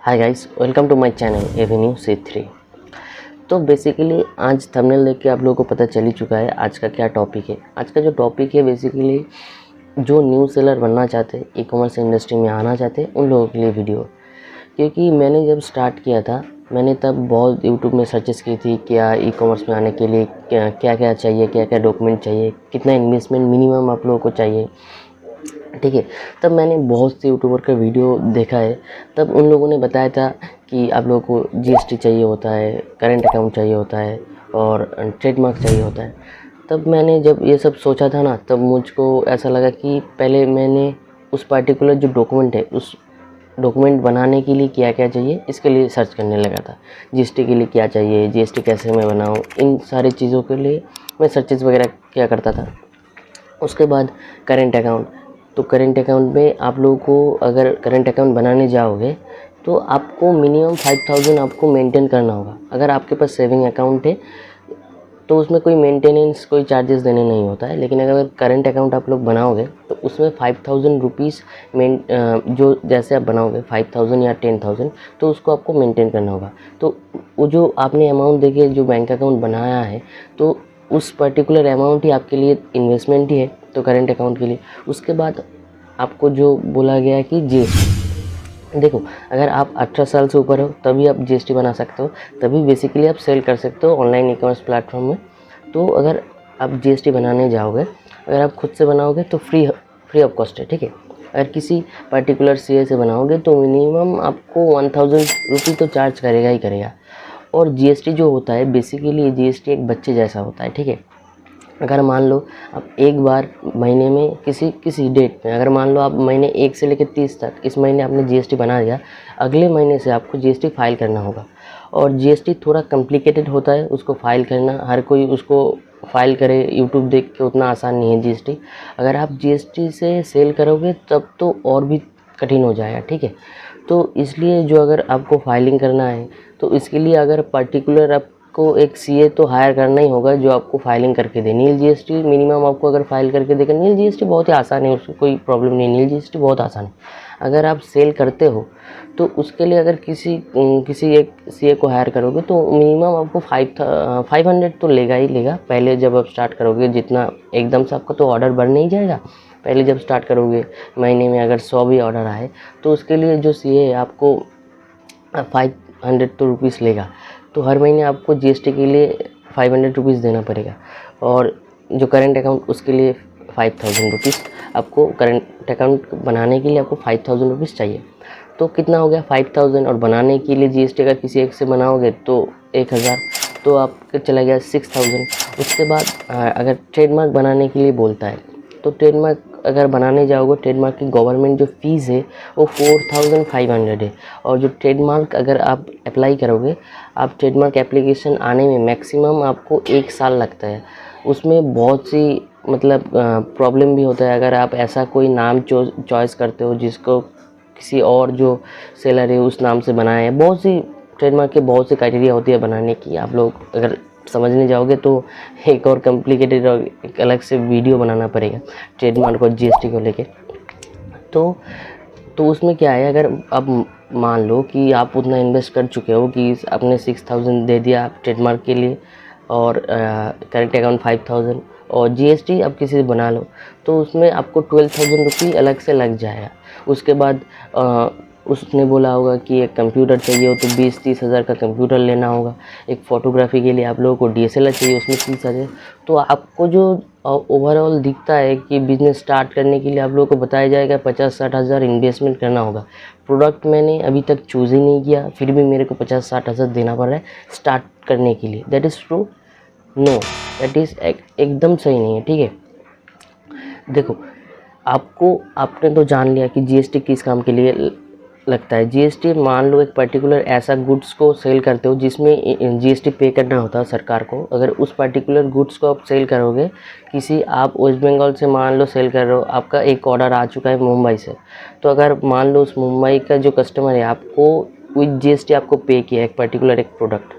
Hi guys, welcome to my channel avenue C3। तो basically आज thumbnail देख के आप लोगों को पता चल ही चुका है आज का क्या टॉपिक है। आज का जो टॉपिक है बेसिकली जो न्यू सेलर बनना चाहते, ई कॉमर्स इंडस्ट्री में आना चाहते, उन लोगों के लिए वीडियो। क्योंकि मैंने जब स्टार्ट किया था मैंने तब बहुत यूट्यूब में सर्चेस की थी क्या ई कॉमर्स में आने के लिए क्या क्या चाहिए, क्या क्या डॉक्यूमेंट चाहिए, कितना इन्वेस्टमेंट मिनिमम आप लोगों को चाहिए। ठीक है, तब मैंने बहुत से यूट्यूबर का वीडियो देखा है। तब उन लोगों ने बताया था कि आप लोगों को जीएसटी चाहिए होता है, करंट अकाउंट चाहिए होता है और ट्रेडमार्क चाहिए होता है। तब मैंने जब ये सब सोचा था ना, तब मुझको ऐसा लगा कि पहले मैंने उस पार्टिकुलर जो डॉक्यूमेंट है उस डॉक्यूमेंट बनाने के लिए क्या क्या चाहिए इसके लिए सर्च करने लगा था। जीएसटी के लिए क्या चाहिए, जीएसटी कैसे मैं बनाऊँ, इन सारी चीज़ों के लिए मैं सर्चेस वगैरह क्या करता था। उसके बाद करंट अकाउंट, तो करंट अकाउंट में आप लोगों को अगर करंट अकाउंट बनाने जाओगे तो आपको मिनिमम 5000 आपको मेंटेन करना होगा। अगर आपके पास सेविंग अकाउंट है तो उसमें कोई मेंटेनेंस कोई चार्जेस देने नहीं होता है, लेकिन अगर करंट अकाउंट आप लोग बनाओगे तो उसमें 5000 रुपीज़ जो जैसे आप बनाओगे 5000 या 10000 तो उसको आपको मेंटेन करना होगा। तो वो जो आपने अमाउंट देके जो बैंक अकाउंट बनाया है तो उस पर्टिकुलर अमाउंट ही आपके लिए इन्वेस्टमेंट ही है, तो करंट अकाउंट के लिए। उसके बाद आपको जो बोला गया है कि जीएसटी, देखो अगर आप 18 साल से ऊपर हो तभी आप जीएसटी बना सकते हो, तभी बेसिकली आप सेल कर सकते हो ऑनलाइन ई कॉमर्स प्लेटफॉर्म में। तो अगर आप जीएसटी बनाने जाओगे, अगर आप खुद से बनाओगे तो फ्री ऑफ कॉस्ट है। ठीक है, अगर किसी पर्टिकुलर सीए से बनाओगे तो मिनिमम आपको 1000 रुपी तो चार्ज करेगा ही करेगा। और जीएसटी जो होता है बेसिकली जीएसटी एक बच्चे जैसा होता है। ठीक है, अगर मान लो आप एक बार महीने में किसी डेट में, अगर मान लो आप महीने 1 से लेकर 30 तक इस महीने आपने जीएसटी बना दिया, अगले महीने से आपको जीएसटी फाइल करना होगा। और जीएसटी थोड़ा कॉम्प्लिकेटेड होता है उसको फाइल करना, हर कोई उसको फाइल करे यूट्यूब देख के उतना आसान नहीं है जीएसटी। अगर आप जीएसटी से सेल करोगे तब तो और भी कठिन हो जाएगा। ठीक है, तो इसलिए जो अगर आपको फाइलिंग करना है तो इसके लिए अगर पर्टिकुलर आपको एक सीए तो हायर करना ही होगा जो आपको फाइलिंग करके दे। नील जीएसटी मिनिमम आपको अगर फाइल करके देगा, नील जीएसटी बहुत ही आसान है, उसकी कोई प्रॉब्लम नहीं, नील जीएसटी बहुत आसान है। अगर आप सेल करते हो तो उसके लिए अगर किसी एक सीए को हायर करोगे तो मिनिमम आपको 500 तो लेगा ही लेगा। पहले जब आप स्टार्ट करोगे, जितना एकदम से आपका तो ऑर्डर बढ़ नहीं जाएगा, पहले जब स्टार्ट करोगे महीने में अगर 100 भी ऑर्डर आए तो उसके लिए जो सीए है आपको 500 तो रुपीज़ लेगा। तो हर महीने आपको जीएसटी के लिए 500 रुपीज़ देना पड़ेगा। और जो करंट अकाउंट उसके लिए 5000 रुपीज़, आपको करंट अकाउंट बनाने के लिए आपको 5000 रुपीज़ चाहिए। तो कितना हो गया 5000, और बनाने के लिए जीएसटी अगर किसी एक से बनाओगे तो 1000, तो आपका चला गया 6000। उसके बाद अगर ट्रेडमार्क बनाने के लिए बोलता है तो ट्रेडमार्क अगर बनाने जाओगे, ट्रेडमार्क की गवर्नमेंट जो फ़ीस है वो 4500 है। और जो ट्रेडमार्क अगर आप अप्लाई करोगे, आप ट्रेडमार्क एप्लीकेशन आने में मैक्सिमम आपको 1 साल लगता है। उसमें बहुत सी मतलब प्रॉब्लम भी होता है। अगर आप ऐसा कोई नाम चॉइस करते हो जिसको किसी और जो सेलर है उस नाम से बनाया है, बहुत सी ट्रेडमार्क के बहुत सी क्राइटेरिया होती है बनाने की। आप लोग अगर समझने जाओगे तो एक और कॉम्प्लिकेटेड और एक अलग से वीडियो बनाना पड़ेगा ट्रेडमार्क और जीएसटी को लेके। तो उसमें क्या है, अगर अब मान लो कि आप उतना इन्वेस्ट कर चुके हो कि आपने 6000 दे दिया ट्रेडमार्क के लिए और करंट अकाउंट 5000 और जीएसटी अब किसी से बना लो तो उसमें आपको 12000 रुपये अलग से लग जाएगा। उसके बाद उसने बोला होगा कि एक कंप्यूटर चाहिए हो तो 20-30 हज़ार का कंप्यूटर लेना होगा। एक फ़ोटोग्राफी के लिए आप लोगों को डीएसएलआर चाहिए, उसमें 30,000। तो आपको जो ओवरऑल दिखता है कि बिज़नेस स्टार्ट करने के लिए आप लोगों को बताया जाएगा 50-60 हज़ार इन्वेस्टमेंट करना होगा। प्रोडक्ट मैंने अभी तक चूज़ ही नहीं किया, फिर भी मेरे को 50-60 हज़ार देना पड़ रहा है स्टार्ट करने के लिए। That is true? No, that is एकदम सही नहीं है। ठीक है, देखो आपने तो जान लिया कि जीएसटी किस काम के लिए लगता है। जीएसटी मान लो एक पर्टिकुलर ऐसा गुड्स को सेल करते हो जिसमें जीएसटी पे करना होता है सरकार को। अगर उस पर्टिकुलर गुड्स को आप सेल करोगे, आप वेस्ट बंगाल से मान लो सेल कर रहे हो, आपका एक ऑर्डर आ चुका है मुंबई से, तो अगर मान लो उस मुंबई का जो कस्टमर है आपको विद जीएसटी आपको पे किया एक पर्टिकुलर एक प्रोडक्ट,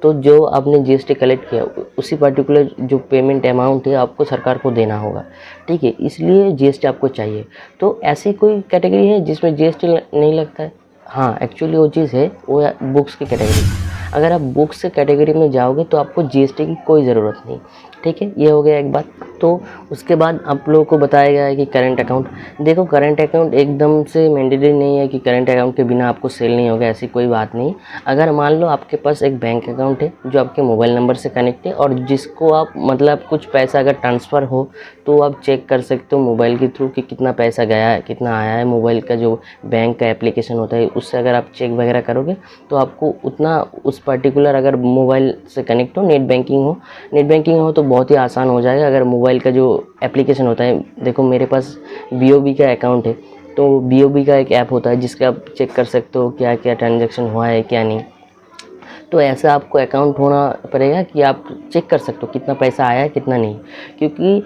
तो जो आपने जीएसटी कलेक्ट किया उसी पर्टिकुलर जो पेमेंट अमाउंट है आपको सरकार को देना होगा। ठीक है, इसलिए जीएसटी आपको चाहिए। तो ऐसी कोई कैटेगरी है जिसमें जीएसटी नहीं लगता है? हाँ, एक्चुअली वो चीज़ है, वो है बुक्स की कैटेगरी। अगर आप बुक्स के कैटेगरी में जाओगे तो आपको जीएसटी की कोई ज़रूरत नहीं, ठीक है। ये हो गया एक बात। तो उसके बाद आप लोगों को बताया गया है कि करंट अकाउंट, देखो करंट अकाउंट एकदम से मैंडेटरी नहीं है कि करंट अकाउंट के बिना आपको सेल नहीं होगा, ऐसी कोई बात नहीं। अगर मान लो आपके पास एक बैंक अकाउंट है जो आपके मोबाइल नंबर से कनेक्ट है और जिसको आप मतलब कुछ पैसा अगर ट्रांसफ़र हो तो आप चेक कर सकते हो मोबाइल के थ्रू कि कितना पैसा गया है, कितना आया है। मोबाइल का जो बैंक का एप्लीकेशन होता है उससे अगर आप चेक वगैरह करोगे तो आपको उतना उस पर्टिकुलर, अगर मोबाइल से कनेक्ट हो, नेट बैंकिंग हो तो बहुत ही आसान हो जाएगा। अगर मोबाइल का जो एप्लीकेशन होता है, देखो मेरे पास बीओबी का अकाउंट है, तो बीओबी का एक ऐप होता है जिसका आप चेक कर सकते हो क्या क्या ट्रांजैक्शन हुआ है क्या नहीं। तो ऐसा आपको अकाउंट होना पड़ेगा कि आप चेक कर सकते हो कितना पैसा आया है कितना नहीं। क्योंकि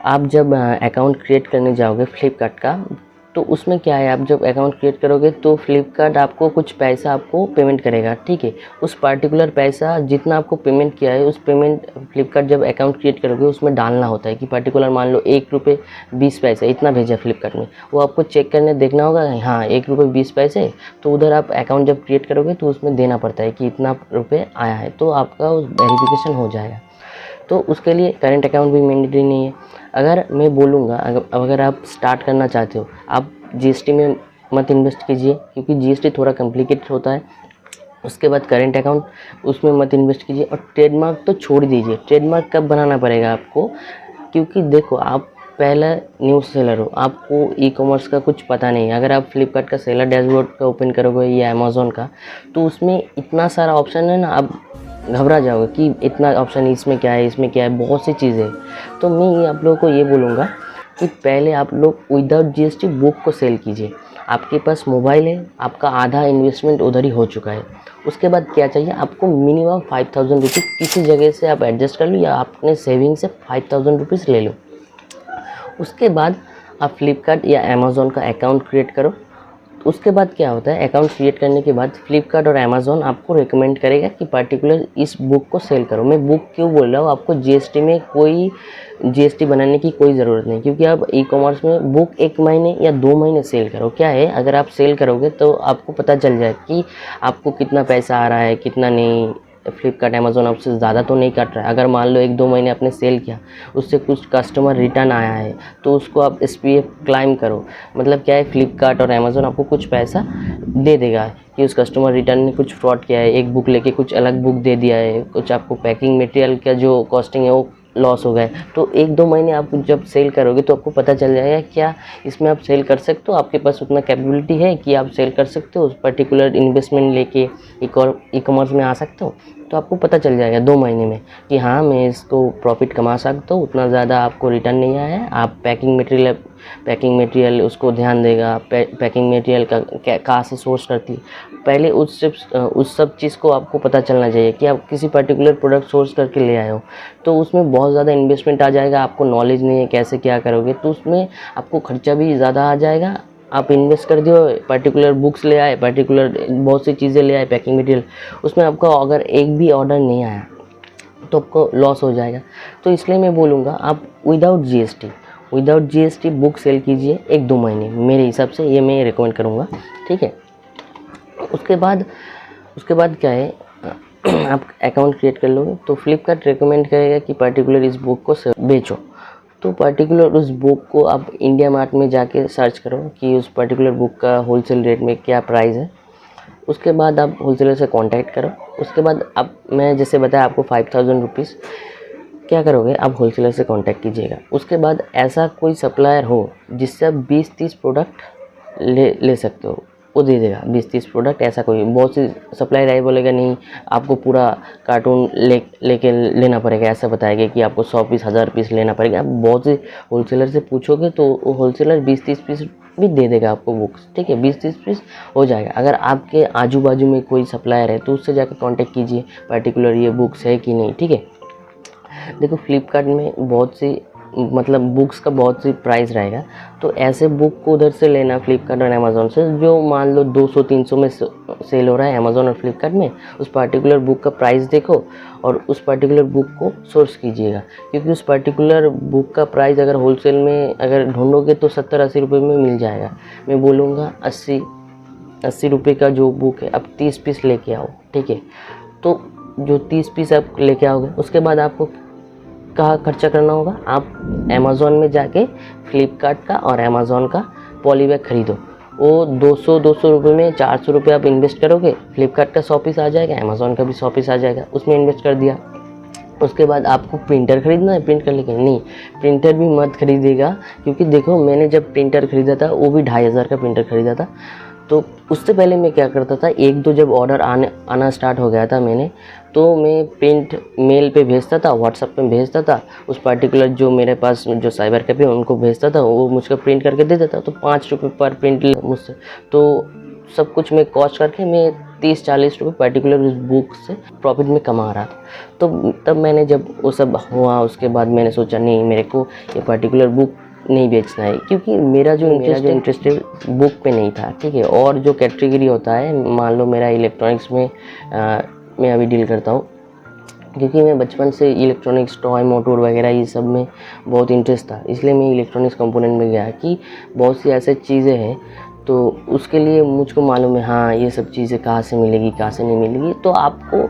आप जब अकाउंट क्रिएट करने जाओगे फ्लिपकार्ट का, तो उसमें क्या है, आप जब अकाउंट क्रिएट करोगे तो फ्लिपकार्ट आपको कुछ पैसा आपको पेमेंट करेगा, ठीक है। उस पार्टिकुलर पैसा जितना आपको पेमेंट किया है उस पेमेंट फ्लिपकार्ट जब अकाउंट क्रिएट करोगे उसमें डालना होता है कि पार्टिकुलर मान लो 1 रुपये 20 पैसे इतना भेजा फ्लिपकार्ट में, वो आपको चेक करने देखना होगा, हाँ 1 रुपये 20 पैसे। तो उधर आप अकाउंट जब क्रिएट करोगे तो उसमें देना पड़ता है कि इतना रुपये आया है, तो आपका उस वेरिफिकेशन हो जाएगा। तो उसके लिए करंट अकाउंट भी मैंडेटरी नहीं है। अगर मैं बोलूँगा, अगर आप स्टार्ट करना चाहते हो, आप जीएसटी में मत इन्वेस्ट कीजिए क्योंकि जीएसटी थोड़ा कॉम्प्लिकेटेड होता है। उसके बाद करंट अकाउंट, उसमें मत इन्वेस्ट कीजिए। और ट्रेडमार्क तो छोड़ दीजिए। ट्रेडमार्क कब बनाना पड़ेगा आपको, क्योंकि देखो आप पहला न्यू सेलर हो, आपको ई कॉमर्स का कुछ पता नहीं है। अगर आप फ्लिपकार्ट का सेलर डैशबोर्ड का ओपन करोगे या अमेज़ॉन का, तो उसमें इतना सारा ऑप्शन है ना, आप घबरा जाओगे कि इतना ऑप्शन इसमें क्या है, इसमें क्या है, बहुत सी चीज़ें। तो मैं आप लोगों को ये बोलूँगा कि पहले आप लोग विदाउट जीएसटी बुक को सेल कीजिए। आपके पास मोबाइल है, आपका आधा इन्वेस्टमेंट उधर ही हो चुका है। उसके बाद क्या चाहिए आपको, मिनिमम 5000 रुपीज़ किसी जगह से आप एडजस्ट कर लो या अपने सेविंग से 5000 रुपीज़ ले लो। उसके बाद आप फ्लिपकार्ट या अमेज़ॉन का अकाउंट क्रिएट करो। उसके बाद क्या होता है, अकाउंट क्रिएट करने के बाद फ्लिपकार्ट और अमेज़ॉन आपको रिकमेंड करेगा कि पार्टिकुलर इस बुक को सेल करो। मैं बुक क्यों बोल रहा हूँ, आपको जीएसटी में कोई जीएसटी बनाने की कोई ज़रूरत नहीं, क्योंकि आप ई कॉमर्स में बुक 1 महीने या 2 महीने सेल करो। क्या है, अगर आप सेल करोगे तो आपको पता चल जाए कि आपको कितना पैसा आ रहा है कितना नहीं। फ्लिपकार्ट अमेज़ॉन आपसे ज़्यादा तो नहीं काट रहा है। अगर मान लो 1-2 महीने आपने सेल किया, उससे कुछ कस्टमर रिटर्न आया है तो उसको आप एसपीएफ क्लाइम करो। मतलब क्या है, फ्लिपकार्ट और अमेज़ॉन आपको कुछ पैसा दे देगा कि उस कस्टमर रिटर्न ने कुछ फ्रॉड किया है, एक बुक लेके कुछ अलग बुक दे दिया है, कुछ आपको पैकिंग मटेरियल का जो कॉस्टिंग है वो लॉस हो गए। तो 1-2 महीने आप जब सेल करोगे तो आपको पता चल जाएगा क्या इसमें आप सेल कर सकते हो, आपके पास उतना कैपेबिलिटी है कि आप सेल कर सकते हो, उस पर्टिकुलर इन्वेस्टमेंट लेके ई कॉमर्स में आ सकते हो। तो आपको पता चल जाएगा 2 महीने में कि हाँ मैं इसको प्रॉफिट कमा सकता हूँ, उतना ज़्यादा आपको रिटर्न नहीं आया है। आप पैकिंग मटेरियल उसको ध्यान देगा, पैकिंग मटेरियल का कहाँ से सोर्स करती है, पहले उस सब चीज़ को आपको पता चलना चाहिए कि आप किसी पर्टिकुलर प्रोडक्ट सोर्स करके ले आए हो। तो उसमें बहुत ज़्यादा इन्वेस्टमेंट आ जाएगा, आपको नॉलेज नहीं है कैसे क्या करोगे, तो उसमें आपको खर्चा भी ज़्यादा आ जाएगा। आप इन्वेस्ट कर दियो, पर्टिकुलर बुक्स ले आए, पर्टिकुलर बहुत सी चीज़ें ले आए, पैकिंग मटेरियल, उसमें आपका अगर एक भी ऑर्डर नहीं आया तो आपको लॉस हो जाएगा। तो इसलिए मैं बोलूँगा आप विदाउट जीएसटी बुक सेल कीजिए 1-2 महीने, मेरे हिसाब से ये मैं रिकमेंड करूँगा, ठीक है। उसके बाद क्या है, आप अकाउंट क्रिएट कर लोगे तो फ्लिपकार्ट रिकमेंड करेगा कि पर्टिकुलर इस बुक को बेचो। तो पर्टिकुलर उस बुक को आप इंडिया मार्ट में जाके सर्च करो कि उस पर्टिकुलर बुक का होलसेल रेट में क्या प्राइस है। उसके बाद आप होलसेलर से कांटेक्ट करो। उसके बाद आप, मैं जैसे बताया आपको 5000 रुपीज़, क्या करोगे आप होलसेलर से कांटेक्ट कीजिएगा। उसके बाद ऐसा कोई सप्लायर हो जिससे आप 20-30 प्रोडक्ट ले सकते हो, वो दे देगा 20-30 प्रोडक्ट। ऐसा कोई, बहुत सी सप्लायर आई बोलेगा नहीं आपको पूरा कार्टून लेके लेना पड़ेगा, ऐसा बताएगा कि आपको 100 पीस 1000 पीस लेना पड़ेगा। आप बहुत से होलसेलर से पूछोगे तो वो होलसेलर 20-30 पीस भी दे देगा आपको बुक्स, ठीक है, 20-30 पीस हो जाएगा। अगर आपके आजू बाजू में कोई सप्लायर है तो उससे जाकर कांटेक्ट कीजिए पर्टिकुलर ये बुक्स है कि नहीं, ठीक है। देखो फ्लिपकार्ट में बहुत सी मतलब बुक्स का बहुत सी प्राइस रहेगा, तो ऐसे बुक को उधर से लेना फ्लिपकार्ट और अमेज़ॉन से, जो मान लो 200-300 में सेल हो रहा है अमेज़ॉन और फ्लिपकार्ट में, उस पर्टिकुलर बुक का प्राइस देखो और उस पर्टिकुलर बुक को सोर्स कीजिएगा। क्योंकि उस पर्टिकुलर बुक का प्राइस अगर होलसेल में अगर ढूंढोगे तो 70-80 रुपये में मिल जाएगा। मैं बोलूँगा 80 80 रुपये का जो बुक है आप 30 पीस लेके आओ, ठीक है। तो जो 30 पीस आप लेके आओगे उसके बाद आपको कहाँ खर्चा करना होगा, आप अमेज़ॉन में जाके फ्लिपकार्ट का और अमेज़ॉन का पॉली बैग खरीदो। वो 200 रुपये में 400 रुपये आप इन्वेस्ट करोगे, फ्लिपकार्ट का 100 पीस आ जाएगा, अमेज़ॉन का भी 100 पीस आ जाएगा, उसमें इन्वेस्ट कर दिया। उसके बाद आपको प्रिंटर खरीदना है, प्रिंट कर लेंगे नहीं, प्रिंटर भी मत खरीदेगा, क्योंकि देखो मैंने जब प्रिंटर ख़रीदा था वो भी 2500 का प्रिंटर ख़रीदा था। तो उससे पहले मैं क्या करता था, एक दो जब ऑर्डर आना स्टार्ट हो गया था मैंने, तो मैं प्रिंट मेल पे भेजता था, व्हाट्सएप पे भेजता था, उस पर्टिकुलर जो मेरे पास जो साइबर कैफे है उनको भेजता था, वो मुझको प्रिंट करके दे देता। तो 5 रुपये पर प्रिंट मुझसे, तो सब कुछ मैं कॉस्ट करके मैं 30-40 रुपये पर्टिकुलर उस बुक से प्रॉफिट में कमा रहा था। तो तब मैंने जब वो सब हुआ उसके बाद मैंने सोचा नहीं, मेरे को ये पर्टिकुलर बुक नहीं बेचना है, क्योंकि मेरा जो इंटरेस्ट है बुक पे नहीं था, ठीक है। और जो कैटेगरी होता है, मान लो मेरा इलेक्ट्रॉनिक्स में मैं अभी डील करता हूँ, क्योंकि मैं बचपन से इलेक्ट्रॉनिक्स टॉय मोटर वगैरह ये सब में बहुत इंटरेस्ट था, इसलिए मैं इलेक्ट्रॉनिक्स कंपोनेंट में गया कि बहुत सी ऐसी चीज़ें हैं तो उसके लिए मुझको मालूम है हाँ ये सब चीज़ें कहाँ से मिलेगी कहाँ से नहीं मिलेगी। तो आपको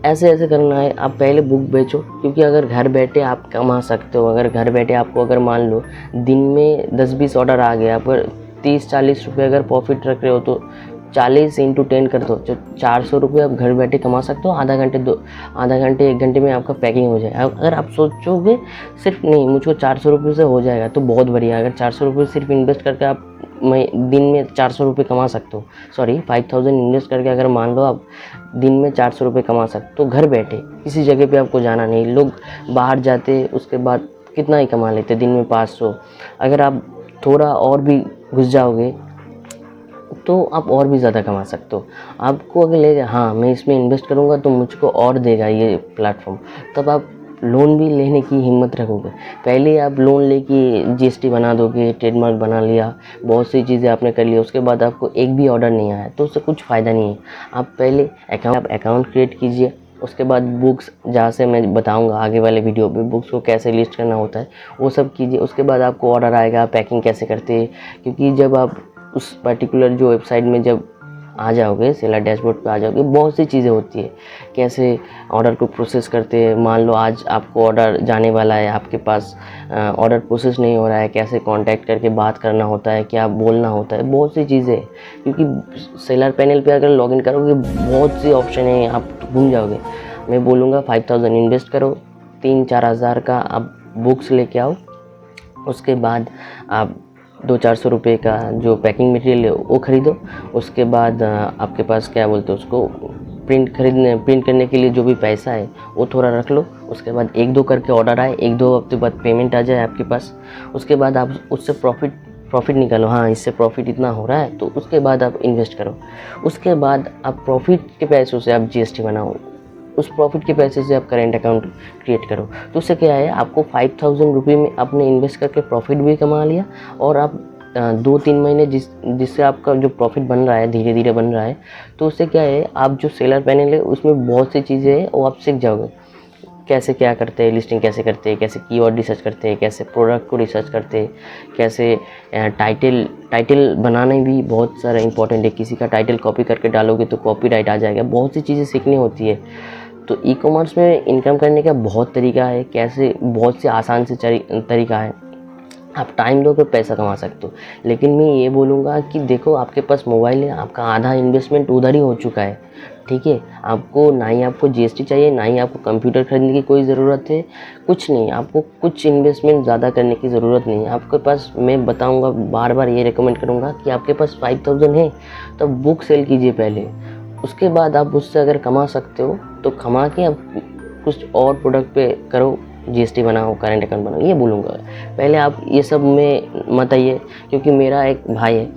ऐसे करना है, आप पहले बुक बेचो, क्योंकि अगर घर बैठे आप कमा सकते हो। अगर घर बैठे आपको अगर मान लो दिन में 10-20 ऑर्डर आ गया, पर 30-40 रुपये अगर प्रॉफिट रख रहे हो तो 40 × 10 कर दो, जो 400 रुपये आप घर बैठे कमा सकते हो। आधा घंटे 1 घंटे में आपका पैकिंग हो जाएगा। अगर आप सोचोगे सिर्फ नहीं मुझको 400 रुपये से हो जाएगा तो बहुत बढ़िया। अगर 400 रुपये सिर्फ इन्वेस्ट करके आप दिन में 400 रुपये कमा सकते हो, 5000 इन्वेस्ट करके अगर मान लो आप दिन में 400 रुपये कमा सकते हो, तो घर बैठे किसी जगह पे आपको जाना नहीं। लोग बाहर जाते उसके बाद कितना ही कमा लेते दिन में 500। अगर आप थोड़ा और भी घुस जाओगे तो आप और भी ज़्यादा कमा सकते हो। आपको अगर लगेगा हाँ मैं इसमें इन्वेस्ट करूँगा तो मुझको और देगा ये प्लेटफॉर्म, तब आप लोन भी लेने की हिम्मत रखोगे। पहले आप लोन लेके जीएसटी बना दोगे, ट्रेडमार्क बना लिया, बहुत सी चीज़ें आपने कर लिया, उसके बाद आपको एक भी ऑर्डर नहीं आया तो उससे कुछ फ़ायदा नहीं है। आप पहले अकाउंट क्रिएट कीजिए, उसके बाद बुक्स, जहाँ से मैं बताऊंगा आगे वाले वीडियो पे बुक्स को कैसे लिस्ट करना होता है वो सब कीजिए। उसके बाद आपको ऑर्डर आएगा, पैकिंग कैसे करते हैं, क्योंकि जब आप उस पर्टिकुलर जो वेबसाइट में जब आ जाओगे, सेलर डैशबोर्ड पे आ जाओगे, बहुत सी चीज़ें होती है कैसे ऑर्डर को प्रोसेस करते हैं। मान लो आज आपको ऑर्डर जाने वाला है, आपके पास ऑर्डर प्रोसेस नहीं हो रहा है, कैसे कांटेक्ट करके बात करना होता है, क्या बोलना होता है, बहुत सी चीज़ें। क्योंकि सेलर पैनल पे अगर लॉगिन करोगे बहुत सी ऑप्शन है, आप घूम जाओगे। मैं बोलूँगा 5000 इन्वेस्ट करो, 3-4 हज़ार का आप बुक्स लेके आओ, उसके बाद आप 200-400 रुपये का जो पैकिंग मटेरियल है वो ख़रीदो। उसके बाद आपके पास क्या बोलते हैं उसको, प्रिंट करने के लिए जो भी पैसा है वो थोड़ा रख लो। उसके बाद 1-2 करके ऑर्डर आए, 1-2 हफ्ते बाद पेमेंट आ जाए आपके पास, उसके बाद आप उससे प्रॉफिट निकालो। हाँ इससे प्रॉफिट इतना हो रहा है तो उसके बाद आप इन्वेस्ट करो। उसके बाद आप प्रॉफिट के पैसों से आप जीएसटी बनाओ, उस प्रॉफिट के पैसे से आप करेंट अकाउंट क्रिएट करो। तो उससे क्या है, आपको 5000 रुपये में आपने इन्वेस्ट करके प्रॉफिट भी कमा लिया, और आप 2-3 महीने जिससे आपका जो प्रॉफिट बन रहा है धीरे धीरे बन रहा है, तो उससे क्या है, आप जो सेलर पैनल है उसमें बहुत सी चीज़ें हैं वो आप सीख जाओगे। कैसे क्या करते हैं, लिस्टिंग कैसे करते हैं, कैसे कीवर्ड रिसर्च करते हैं, कैसे प्रोडक्ट को रिसर्च करते हैं, कैसे टाइटल बनाने भी बहुत सारा इंपॉर्टेंट है। किसी का टाइटल कॉपी करके डालोगे तो कॉपीराइट आ जाएगा, बहुत सी चीज़ें सीखनी होती है। तो ई कॉमर्स में इनकम करने का बहुत तरीका है, कैसे बहुत से आसान से तरीका है। आप टाइम दो तो पैसा कमा सकते हो। लेकिन मैं ये बोलूँगा कि देखो आपके पास मोबाइल है, आपका आधा इन्वेस्टमेंट उधर ही हो चुका है, ठीक है। आपको ना ही आपको जीएसटी चाहिए, ना ही आपको कंप्यूटर खरीदने की कोई ज़रूरत है, कुछ नहीं। आपको कुछ इन्वेस्टमेंट ज़्यादा करने की ज़रूरत नहीं है। आपके पास, मैं बताऊँगा बार बार ये रिकमेंड करूँगा कि आपके पास 5000 है तो बुक सेल कीजिए पहले। उसके बाद आप उससे अगर कमा सकते हो तो कमा के आप कुछ और प्रोडक्ट पे करो, जीएसटी बनाओ, करेंट अकाउंट बनाओ, ये बोलूँगा। पहले आप ये सब में मत आइए, क्योंकि मेरा एक भाई है,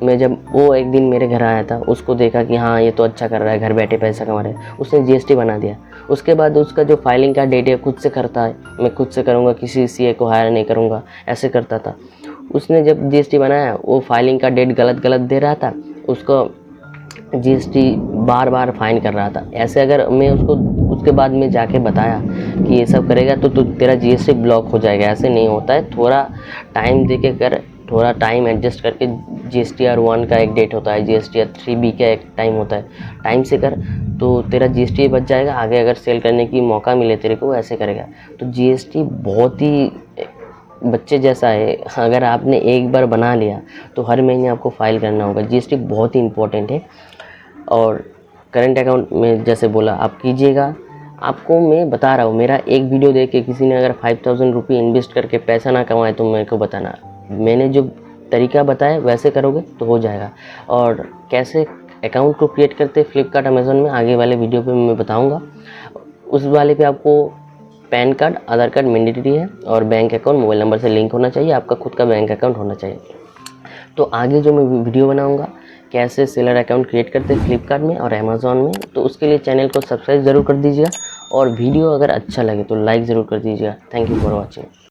मैं जब वो एक दिन मेरे घर आया था, उसको देखा कि हाँ ये तो अच्छा कर रहा है, घर बैठे पैसा कमा रहा है, उसने जीएसटी बना दिया। उसके बाद उसका जो फाइलिंग का डेट है खुद से करता है, मैं खुद से करूँगा, किसी सीए को हायर नहीं करूँगा, ऐसे करता था। उसने जब जीएसटी बनाया, वो फाइलिंग का डेट गलत दे रहा था, उसको जीएसटी बार फाइन कर रहा था। ऐसे अगर मैं उसके बाद में जाके बताया कि ये सब करेगा तो तेरा जीएसटी ब्लॉक हो जाएगा, ऐसे नहीं होता है। थोड़ा टाइम दे के कर, थोड़ा टाइम एडजस्ट करके GSTR 1 का एक डेट होता है, GSTR 3B का एक टाइम होता है, टाइम से कर तो तेरा GST बच जाएगा। आगे अगर सेल करने की मौका मिले तेरे को ऐसे करेगा। तो GST बहुत ही बच्चे जैसा है, अगर आपने एक बार बना लिया तो हर महीने आपको फाइल करना होगा। GST बहुत ही इम्पोर्टेंट है। और करंट अकाउंट में जैसे बोला आप कीजिएगा। आपको मैं बता रहा हूँ, मेरा एक वीडियो देख के किसी ने अगर 5000 रुपये इन्वेस्ट करके पैसा ना कमाए तो मेरे को बताना। मैंने जो तरीका बताया वैसे करोगे तो हो जाएगा। और कैसे अकाउंट को क्रिएट करते फ्लिपकार्ट अमेज़न में आगे वाले वीडियो पे मैं बताऊंगा। उस वाले पे आपको पैन कार्ड, आधार कार्ड मैंडेटरी है और बैंक अकाउंट मोबाइल नंबर से लिंक होना चाहिए, आपका खुद का बैंक अकाउंट होना चाहिए। तो आगे जो मैं वीडियो बनाऊंगा कैसे सेलर अकाउंट क्रिएट करते हैं फ्लिपकार्ट में और अमेज़ॉन में, तो उसके लिए चैनल को सब्सक्राइब ज़रूर कर दीजिएगा। और वीडियो अगर अच्छा लगे तो लाइक ज़रूर कर दीजिएगा। Thank you for watching.